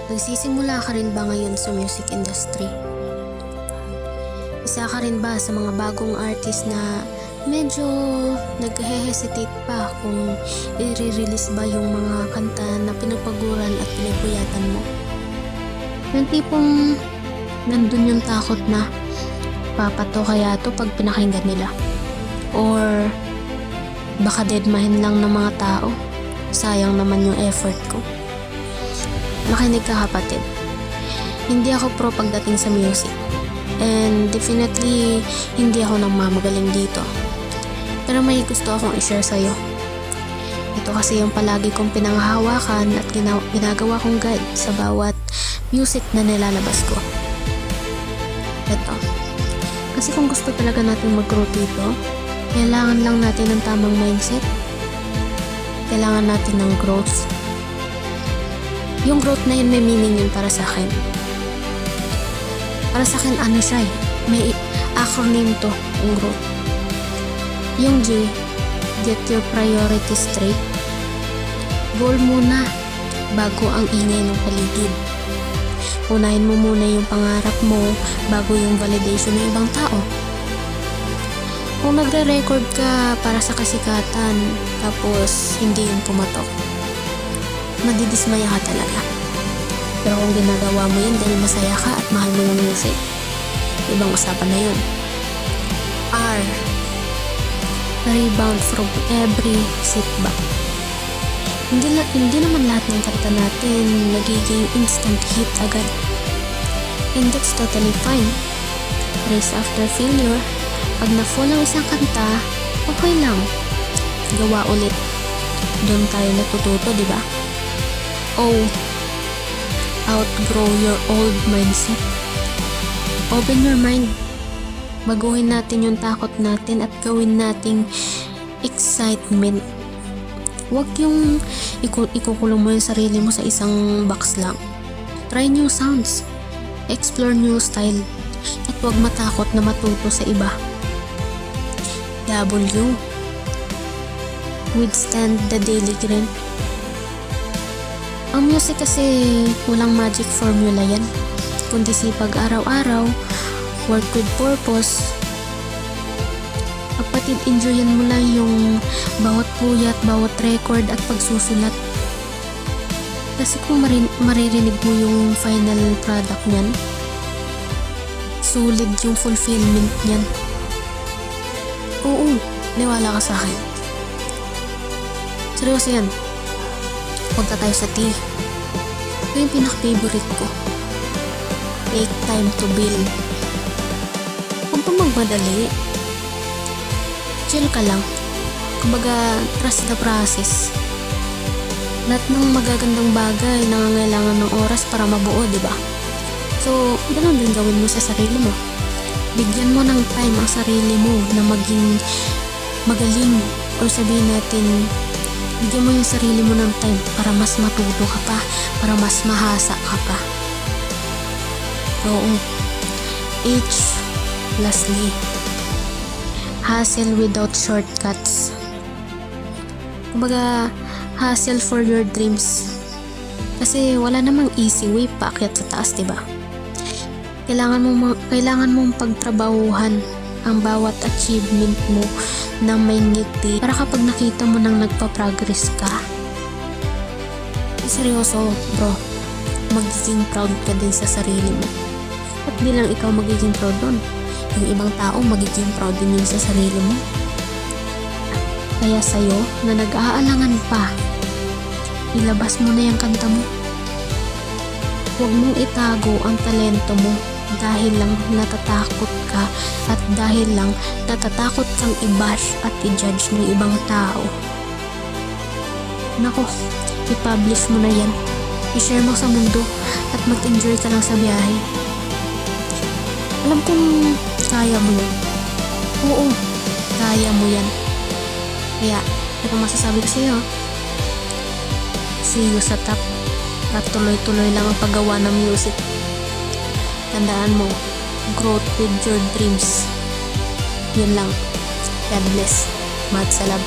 Nagsisimula ka rin ba ngayon sa music industry? Isa ka rin ba sa mga bagong artist na medyo nag-hesitate pa kung i-release ba yung mga kanta na pinagpaguran at pinagpuyatan mo? Yung tipong nandun yung takot na papato kaya to pag pinakinggan nila? Or baka deadmahin lang ng mga tao? Sayang naman yung effort ko. Makinig ka kapatid. Hindi ako pro pagdating sa music. And definitely, hindi ako nang mamagaling dito. Pero may gusto akong i-share sa'yo. Ito kasi yung palagi kong pinanghahawakan at ginagawa kong guide sa bawat music na nilalabas ko. Ito. Kasi kung gusto talaga natin mag-grow dito, kailangan lang natin ng tamang mindset. Kailangan natin ng growth. Yung growth na yun, may meaning yun para sa akin. Para sa akin, ano siya eh. May acronym to, yung growth. Yung G, get your priorities straight. Goal muna, bago ang ingay ng paligid. Unahin mo muna yung pangarap mo, bago yung validation ng ibang tao. Kung nagre-record ka para sa kasikatan, tapos hindi yung pumatok, madidismaya ka talaga. Pero kung ginagawa mo yun dahil masaya ka at mahal mo yung music, ibang usapan na yun. R, rebound from every setback. Hindi naman lahat ng kanta natin nagiging instant hit agad. And that's totally fine. Race after failure. Pag na-fall ang isang kanta, okay lang. Gawa ulit. Doon tayo natututo, di ba? Oh, outgrow your old mindset. Open your mind. Baguhin natin yung takot natin at gawin nating excitement. Huwag yung ikukulong mo yung sarili mo sa isang box lang. Try new sounds. Explore new style. At huwag matakot na matuto sa iba. W, withstand the daily grind. Ang music kasi walang magic formula yan, kundi sipag araw-araw, work with purpose. Kapatid, enjoyin mo lang yung bawat puyat, bawat record at pagsusulat. Kasi kung maririnig mo yung final product niyan, sulit yung fulfillment niyan. Oo, niwala ka sa akin. Seryoso yan. Punta tayo sa T. Ito yung pinaka-favorite ko. Take time to build. Huwag pa magmadali. Chill ka lang. Kumbaga, trust the process. Lahat ng magagandang bagay nangangailangan ng oras para mabuo, di ba? So, ganun din gawin mo sa sarili mo. Bigyan mo ng time ang sarili mo na maging magaling, o sabihin natin, bigyan mo yung sarili mo ng time para mas matuto ka pa, para mas mahasa ka pa. Oo. H, lastly, hustle without shortcuts. Kumbaga, hustle for your dreams. Kasi wala namang easy way paakyat sa taas, diba? Kailangan mong pagtrabahuhan ang bawat achievement mo na may ngiti para kapag nakita mo nang nagpa-progress ka. Seryoso, bro. Magiging proud ka din sa sarili mo. At di lang ikaw magiging proud doon. Yung ibang tao magiging proud din yun sa sarili mo. Kaya sa'yo na nag-aalangan pa, ilabas mo na yung kanta mo. Huwag mong itago ang talento mo dahil lang natatakot ka at dahil lang natatakot kang i-bash at i-judge ng ibang tao. Nako, i-publish mo na yan. I-share mo sa mundo at mag-enjoy ka lang sa biyahe. Alam kong kaya mo yan. Oo, kaya mo yan. Kaya, ito masasabi ko sa'yo. See you sa top. At tuloy-tuloy lang ang paggawa ng music. Tandaan mo, growth with your dreams. Yun lang. God bless. Mad sa love.